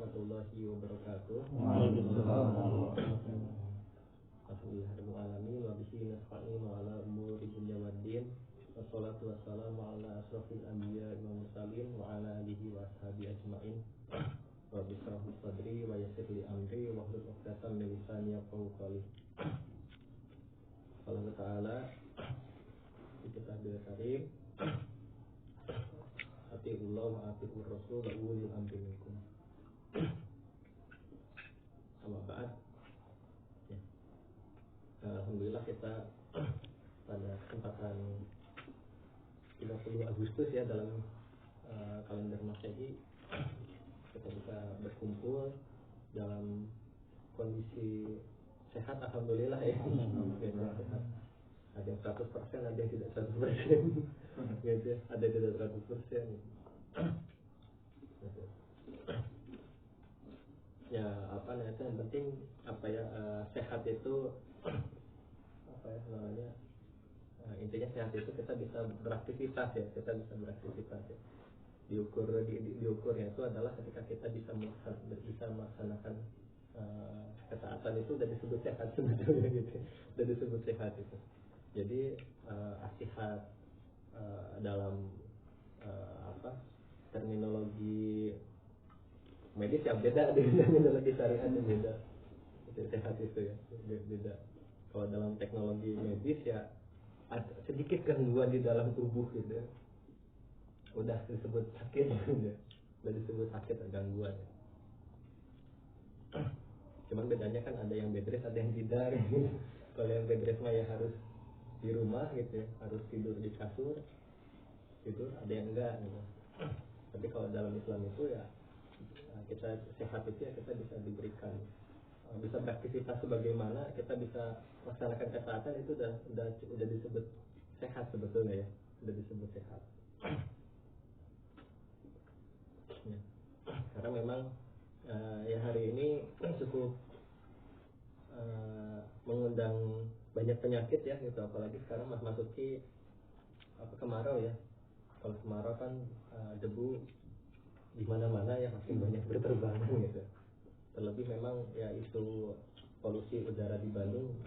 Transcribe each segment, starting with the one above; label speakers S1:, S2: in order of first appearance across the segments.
S1: warahmatullahi wabarakatuh.
S2: Waalaikumsalam.
S1: Alhamdulillahirabbil alamin wa bihi nasta'in wa ala umuri dunya waddin. Wassalatu wassalamu ala asrofil anbiya wal mursalin wa ala alihi wa ashabihi ajmain. Wa bishrah li sadri wa yassir li amri wa hlul 'uqdatam min lisani yafqahu qawli. Allah Ta'ala di kitabul karim atiullah wa atiur rasul wa ulil amri minkum. Amma ba'd. Ya. Alhamdulillah kita pada kesempatan 30 Agustus ya dalam kalender Masehi kita bisa berkumpul dalam kondisi sehat, alhamdulillah ya. Sehat. Ada yang 100%, ada yang tidak 100%. Gitu. Ada yang tidak 100%. Gitu. Ya apa namanya, yang penting apa ya, sehat itu apa ya namanya, intinya sehat itu kita bisa beraktivitas ya, ya. Diukurnya itu adalah ketika kita bisa melaksanakan ketaatan, itu udah disebut sehat sebetulnya gitu. Udah disebut sehat itu. Jadi asihat dalam terminologi medis ya beda dengan terminologi syariat yang beda. Sehat itu ya beda. Kalau dalam teknologi medis ya ada sedikit gangguan di dalam tubuh gitu ya, udah disebut sakit gitu. Udah disebut sakit atau gangguan. Cuman bedanya kan ada yang bed rest, ada yang tidak. Kalau yang bed rest mah ya harus di rumah gitu ya, harus tidur di kasur tidur, ada yang enggak gitu. Tapi kalau dalam Islam itu ya kita sehat itu ya kita bisa diberikan, bisa beraktivitas sebagaimana kita bisa melaksanakan ketaatan, itu udah disebut sehat sebetulnya ya, udah disebut sehat. Ya. Karena memang ya hari ini cukup mengundang banyak penyakit ya gitu, apalagi sekarang masuki kemarau ya. Kalau kemarau kan debu di mana-mana ya makin banyak berterbangan gitu. Terlebih memang ya isu polusi udara di Bandung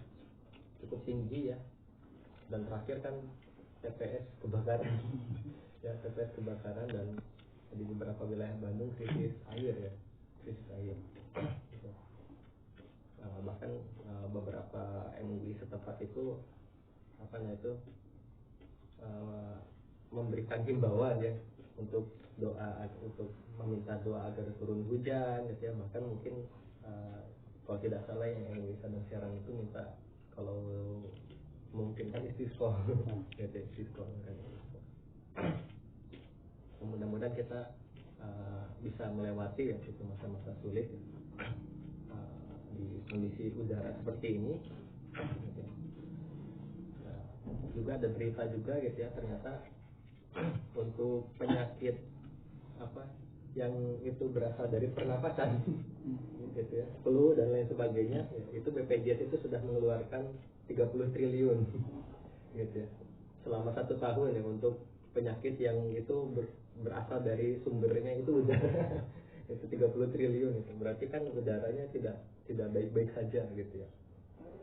S1: cukup tinggi ya. Dan terakhir kan TPS kebakaran. Ya TPS kebakaran, dan di beberapa wilayah Bandung krisis air ya, krisis air. Gitu. Bahkan beberapa MUI setempat itu memberikan himbauan ya untuk meminta doa agar turun hujan gitu ya. Bahkan mungkin kalau tidak salah yang MUI Sadang Serang itu minta kalau mungkin kan istisqa gitu, istisqa kan. Mudah-mudahan kita bisa melewati ya itu masa-masa sulit ya. Di kondisi udara seperti ini gitu. Juga ada berita juga gitu ya, ternyata untuk penyakit yang itu berasal dari pernapasan gitu ya, flu dan lain sebagainya ya, itu BPJS itu sudah mengeluarkan 30 triliun gitu ya selama 1 tahun ya untuk penyakit yang itu berasal dari sumbernya itu udara. Itu 30 triliun itu berarti kan udaranya tidak baik-baik saja gitu ya.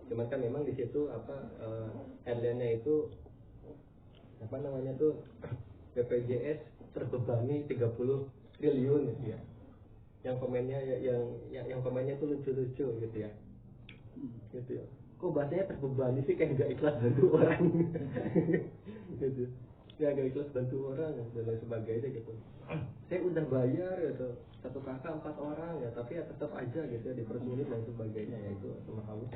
S1: Cuman kan memang di situ headline-nya itu BPJS terbebani 30 triliun gitu ya. Yang komennya yang komennya itu lucu-lucu gitu ya. Gitu ya. Kok bahasanya terbebani sih, kayak gak ikhlas bantu orang. Gitu. Ya gak ikhlas bantu orang dan lain sebagainya gitu. Saya udah bayar gitu, 1 kakak 4 orang ya, tapi ya tetap aja gitu ya dipersulit dan sebagainya ya, itu semrawut.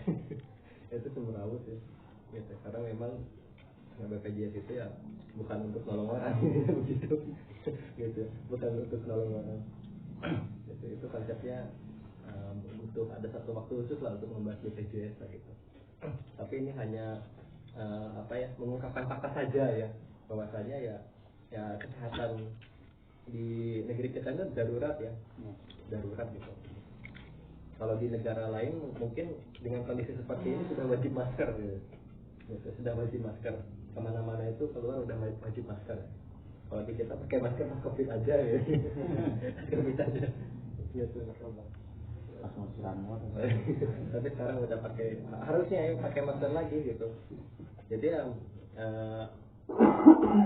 S1: Itu semrawut ya. Gitu. Karena memang BPJS itu ya bukan untuk nolong orang begitu. Gitu. Bukan untuk nolong orang. Gitu. Itu konsepnya butuh ada satu waktu khusus lah untuk membahas BPJS gitu. Tapi ini hanya mengungkapkan fakta saja ya, bahwasanya ya kesehatan di negeri kita itu darurat ya, darurat gitu. Kalau di negara lain mungkin dengan kondisi seperti ini sudah wajib masker gitu. Sudah wajib masker, kemana-mana itu keluar udah wajib masker. Kalau di kita pakai masker pas COVID aja ya. COVID aja gitu narkoba.
S2: Langsung siramot.
S1: Tapi sekarang udah pakai, harusnya ya pakai masker lagi gitu. Jadi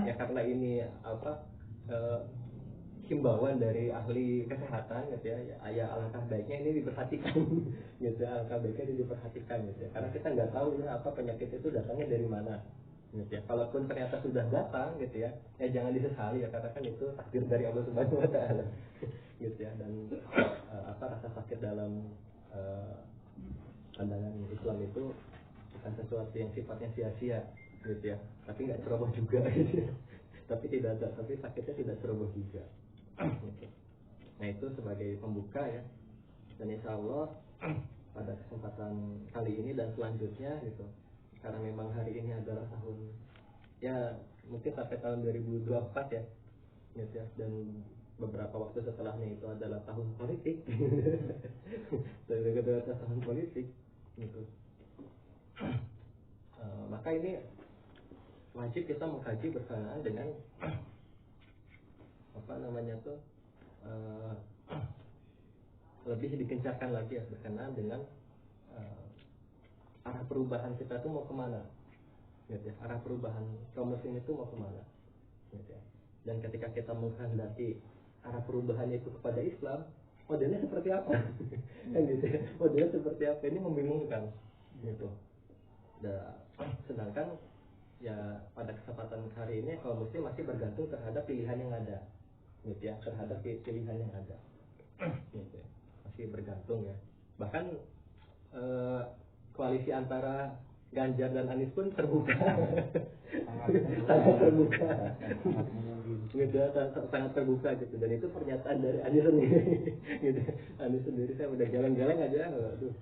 S1: ya karena ini himbauan dari ahli kesehatan gitu ya alangkah baiknya ini diperhatikan gitu, alangkah baiknya ini diperhatikan gitu ya. Karena kita nggak tahu ya apa penyakit itu datangnya dari mana gitu ya. Kalaupun ternyata sudah datang gitu ya jangan disesali ya, karena kan itu takdir dari Allah Subhanahu Wa Taala gitu ya. Dan rasa sakit dalam pandangan Islam itu bukan sesuatu yang sifatnya sia-sia gitu ya, tapi nggak ceroboh juga gitu ya. Tapi sakitnya tidak ceroboh juga gitu. Nah itu sebagai pembuka ya, dan insya Allah pada kesempatan kali ini dan selanjutnya gitu, karena memang hari ini adalah tahun ya mungkin sampai tahun 2024 ya gitu ya, dan beberapa waktu setelahnya itu adalah tahun politik dan kedua tahun politik gitu. Maka ini wajib kita mengkaji berkenaan dengan lebih dikencarkan lagi ya berkenaan dengan arah perubahan kita tuh mau kemana gitu ya, arah perubahan kaum muslim itu mau kemana gitu ya. Dan ketika kita menghendaki arah perubahannya itu kepada Islam, modelnya seperti apa kan gitu ya, modelnya seperti apa, ini membingungkan gitu. Sedangkan ya pada kesempatan hari ini kaum muslim masih bergantung terhadap pilihan yang ada gitu ya, terhadap pilihan yang ada gitu ya. Masih bergantung ya. Bahkan koalisi antara Ganjar dan Anies pun terbuka sangat terbuka gitu, sangat terbuka gitu. Dan itu pernyataan dari Anies sendiri gitu. Anies sendiri, saya udah jalan-jalan aja aduh,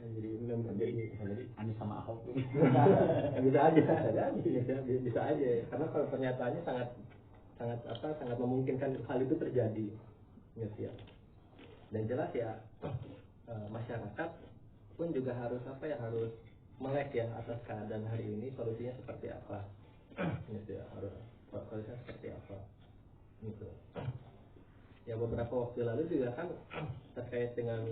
S1: jadi
S2: Anies sama Ahok
S1: bisa aja karena kalau pernyataannya sangat memungkinkan hal itu terjadi gitu ya. Dan jelas ya masyarakat pun juga harus harus melek ya atas keadaan hari ini, solusinya seperti apa gitu ya, harus solusinya seperti apa gitu ya. Beberapa waktu lalu juga kan terkait dengan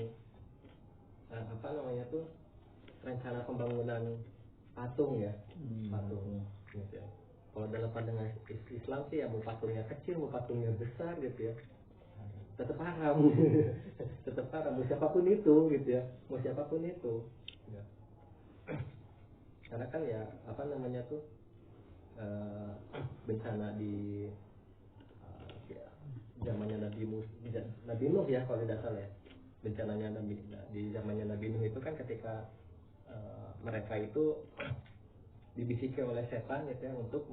S1: rencana pembangunan patung ya, patung gitu ya. Kalau dalam pandangan Islam sih ya, mau patungnya kecil mau patungnya besar gitu ya, tetap haram tetap haram, mau siapapun itu gitu ya, mau siapapun itu ya. Karena kan ya bencana di zamannya Nabi Nuh ya kalau tidak salah ya, bencananya di zamannya Nabi Nuh itu kan ketika mereka itu dibisiki oleh setan gitu ya untuk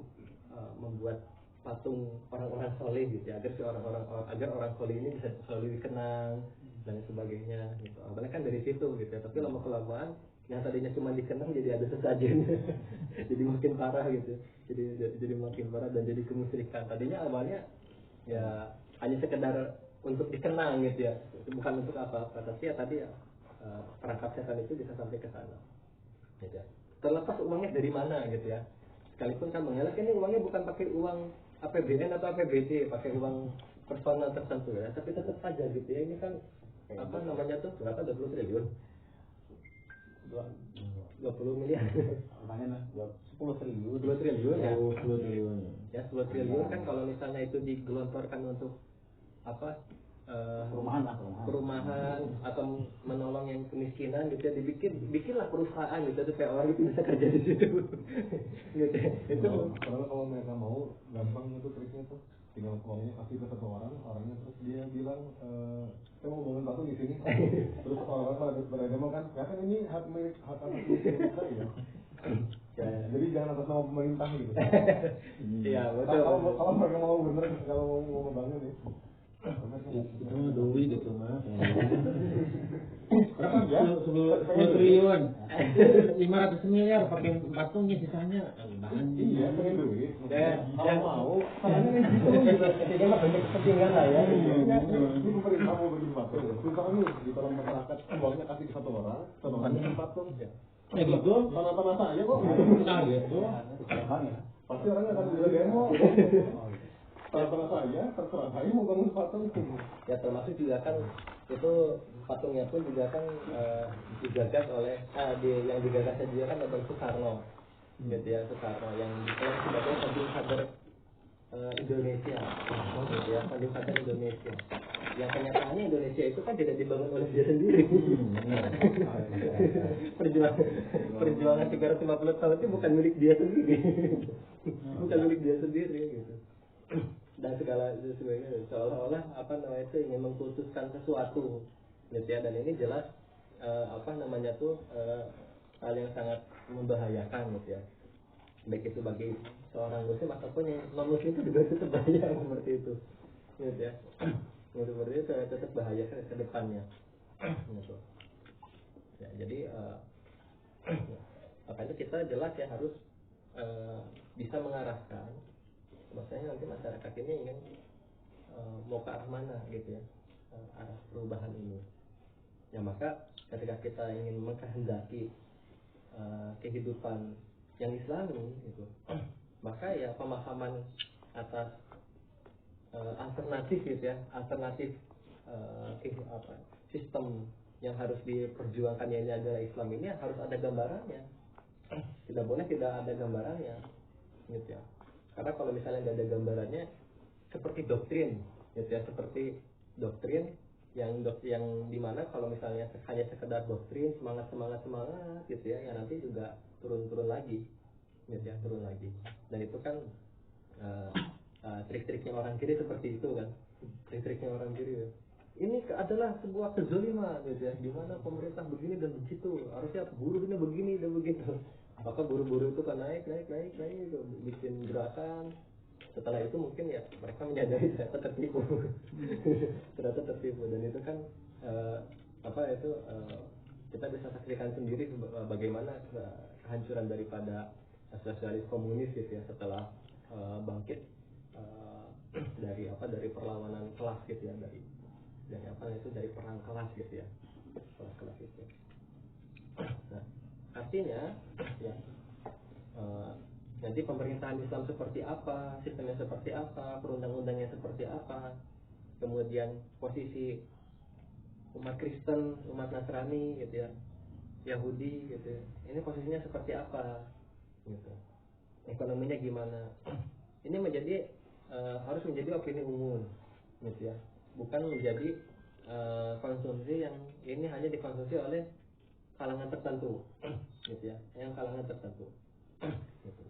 S1: membuat patung orang-orang soleh gitu ya, agar orang soleh ini bisa selalu dikenang dan sebagainya gitu. Awalnya kan dari situ gitu ya, tapi lama kelamaan yang tadinya cuma dikenang jadi ada sesajen jadi makin parah gitu, jadi makin parah dan jadi kemusyrikan. Tadinya awalnya ya hanya sekedar untuk dikenang gitu ya, bukan untuk apa-apa, tapi ya tadi ya perangkap setan itu bisa sampai ke sana gitu ya. Terlepas uangnya dari mana gitu ya, sekalipun kan mengelak ini uangnya bukan pakai uang APBN atau APBD, pakai uang personal tertentu ya, tapi tetap saja gitu ya, ini kan berapa 20 triliun 20 miliar
S2: makanya 10 triliun
S1: 2 triliun ya,
S2: 10 triliun
S1: ya 10 triliun kan kalau misalnya itu digelontorkan untuk perumahan atau menolong yang kemiskinan gitu ya, bikinlah perusahaan gitu, kayak orang itu bisa kerja di situ gitu. Itu
S3: kalau mereka mau gampang itu triknya tuh, tinggal uangnya kasih ke satu orangnya terus dia bilang saya mau bangun patung di sini terus orang-orang beragama kan ya kan ini hak anak kita ya. Jadi jangan atas nama pemerintah gitu.
S1: Iya betul.
S3: Kalau mereka mau bener, kalau mau ngebangun nih
S2: itu duit gitu mah ya 10 triliun 500 miliar pakai patungnya sisanya bahan.
S3: Iya pengen duit
S1: yang
S3: mau karena ini gitu
S1: ketiga mah banyak kepentingan lah ya.
S3: Ini pemerintah mau bikin patung misalnya nih di tolong masyarakat uangnya kasih ke satu orang bikin patung ya
S2: gitu
S3: tanah saya kok
S2: nah gitu
S3: pasti orang akan bisa demo. terserah saya mau bangun patung.
S1: Ya termasuk juga kan itu patungnya pun juga kan digagas oleh yang digagasnya juga kan Bapak Soekarno, gitu ya, Soekarno yang diklaim sebagai founding father Indonesia, gitu ya, founding father Indonesia. Yang kenyataannya Indonesia itu kan tidak dibangun oleh dia sendiri. Perjuangan 350 tahun itu bukan milik dia sendiri, bukan milik dia sendiri, gitu. Dan segala sesuatu seolah-olah apa namanya itu ingin mengkhususkan sesuatu, gitu ya. Dan ini jelas apa namanya tuh hal yang sangat membahayakan, gitu ya, baik itu bagi seorang muslim ataupun yang non muslim itu juga tetap bahaya seperti itu, gitu ya. Seperti itu tetap bahaya ke depannya, gitu. Ya, jadi apa itu kita jelas ya harus bisa mengarahkan bahwasanya nanti masyarakat ini ingin mau ke arah mana, gitu ya, arah perubahan ini. Ya maka ketika kita ingin mengkehendaki kehidupan yang Islami, gitu, maka ya pemahaman atas alternatif, gitu ya, alternatif sistem yang harus diperjuangkan yang ini adalah Islam ini harus ada gambarannya. Tidak boleh tidak ada gambarannya, gitu ya. Karena kalau misalnya nggak ada gambarannya, seperti doktrin, gitu ya, seperti doktrin yang dimana kalau misalnya hanya sekedar doktrin semangat, gitu ya, ya nanti juga turun lagi, gitu ya, turun lagi. Dan itu kan trik-triknya orang kiri seperti itu kan, trik-triknya orang kiri ya. Ini adalah sebuah kezaliman, gitu ya, di mana pemerintah begini dan begitu, harusnya buruh ini begini dan begitu. Maka buruh-buruh itu kan naik gitu, bikin gerakan. Setelah itu mungkin ya mereka menyadari ternyata tertipu, dan itu kan kita bisa saksikan sendiri bagaimana kehancuran daripada sosialis komunis, gitu ya, setelah bangkit dari perlawanan kelas, gitu ya, dari perang kelas, gitu ya, perang kelas itu. Nah, artinya ya nanti pemerintahan Islam seperti apa, sistemnya seperti apa, perundang-undangnya seperti apa, kemudian posisi umat Kristen, umat Nasrani, gitu ya, Yahudi, gitu ya, ini posisinya seperti apa, gitu, ekonominya gimana, ini harus menjadi opini umum, gitu ya, bukan menjadi konsumsi yang ini hanya dikonsumsi oleh kalangan tertentu, gitu ya, yang kalangan tertentu, gitu.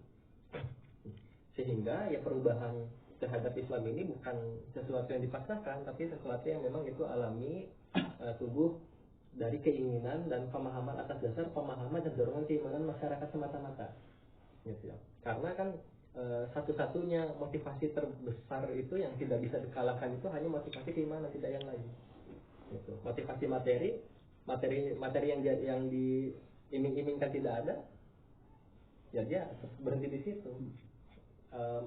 S1: Sehingga ya perubahan terhadap Islam ini bukan sesuatu yang dipaksakan, tapi sesuatu yang memang itu alami, tumbuh dari keinginan dan pemahaman atas dasar pemahaman dan dorongan keimanan masyarakat semata-mata, gitu ya. Karena kan satu-satunya motivasi terbesar itu yang tidak bisa dikalahkan itu hanya motivasi keimanan, tidak yang lain, gitu. Motivasi materi yang diiming-imingkan tidak ada, ya dia berhenti di situ.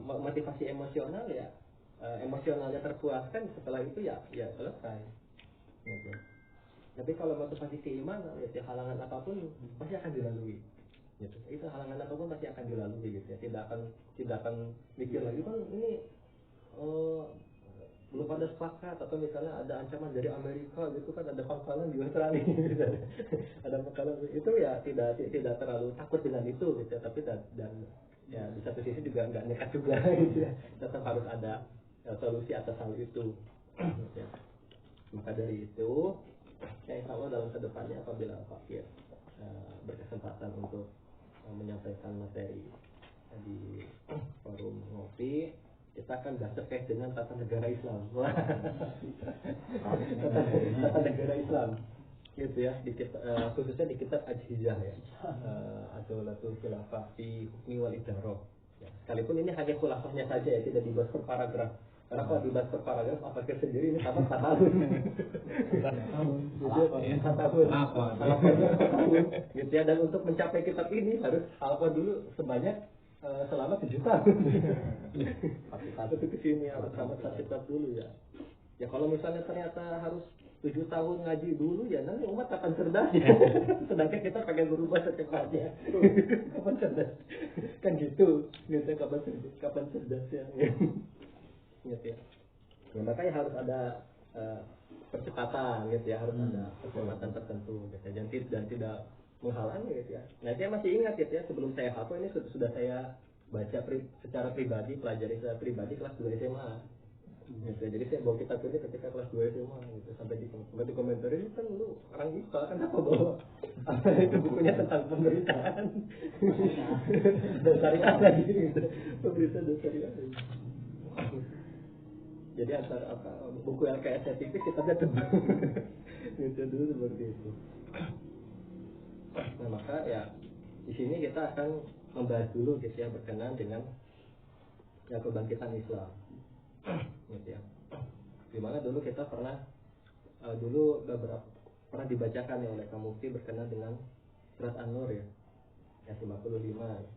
S1: Motivasi emosional ya emosionalnya terpuaskan, setelah itu ya selesai, gitu. Tapi kalau motivasi keimanan ya halangan apapun pasti akan dilalui, gitu. Itu halangan apapun pasti akan dilalui, gitu ya. Tidak akan mikir lagi kan ini belum pada sepakat, atau misalnya ada ancaman dari Amerika, gitu kan, ada pangkalan di Australia, gitu. Ada pangkalan itu ya tidak terlalu takut dengan itu, gitu ya. Tapi dan ya di satu sisi juga nggak nekat juga, gitu ya. Tetap harus ada solusi atas hal itu, gitu ya. Maka dari itu saya insya Allah dalam kedepannya apabila Pak Fir berkesempatan untuk menyampaikan materi di forum ngopi, kita akan bahas terkait dengan tata negara Islam. Tata negara Islam, gitu ya, khususnya di kitab Al-Hijjah ya, atau Latul Khilafah fi Hukmi wal Idarah. Ya, sekalipun ini hanya khulafahnya saja ya, tidak dibahas per paragraf. Karena kalau dibahas per paragraf, apakah sendiri ini sama 4 tahun. 4 tahun. Gitu ya. Dan untuk mencapai kitab ini harus hafal dulu sebanyak selama 7 tahun. Satu ke sini harus tamat kitab dulu ya. Ya kalau misalnya ternyata harus 7 tahun ngaji dulu ya nanti umat akan cerdas ya. Sedangkan kita pengen berubah secepatnya. Kapan cerdas? Kan gitu. Kapan cerdas ya. gitu ya. Ya makanya harus ada percepatan gitu ya, harus ada percepatan tertentu gitu ya, dan tidak menghalangi gitu ya. Nah saya masih ingat gitu ya, sebelum saya hafal ini sudah saya baca secara pribadi, pelajari secara pribadi kelas 2 SMA gitu ya. Jadi saya bawa kitab ini ketika kelas 2 SMA gitu, sampai di komentar ini kan lu orang IPA kan apa bawa itu bukunya tentang pemerintahan dan syariah lagi gitu, pemerintahan dan syariah. Jadi antara buku LKS tipis kitabnya tebal gitu dulu seperti itu. Nah maka ya di sini kita akan membahas dulu gitu ya, berkenaan dengan ya kebangkitan Islam gitu ya. Dimana dulu kita pernah pernah dibacakan ya oleh Kak Mufti berkenaan dengan surat An-Nur ya, ayat 55 ya.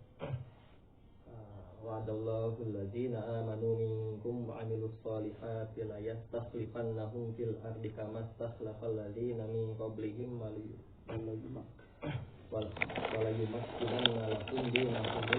S1: Wa'adallahu alladzina amanu minkum wa 'amilus solihati la yastakhlifannahum fil ardi kama stakhlafal ladzina min qablihim wala yumakkinanna lahum dinahum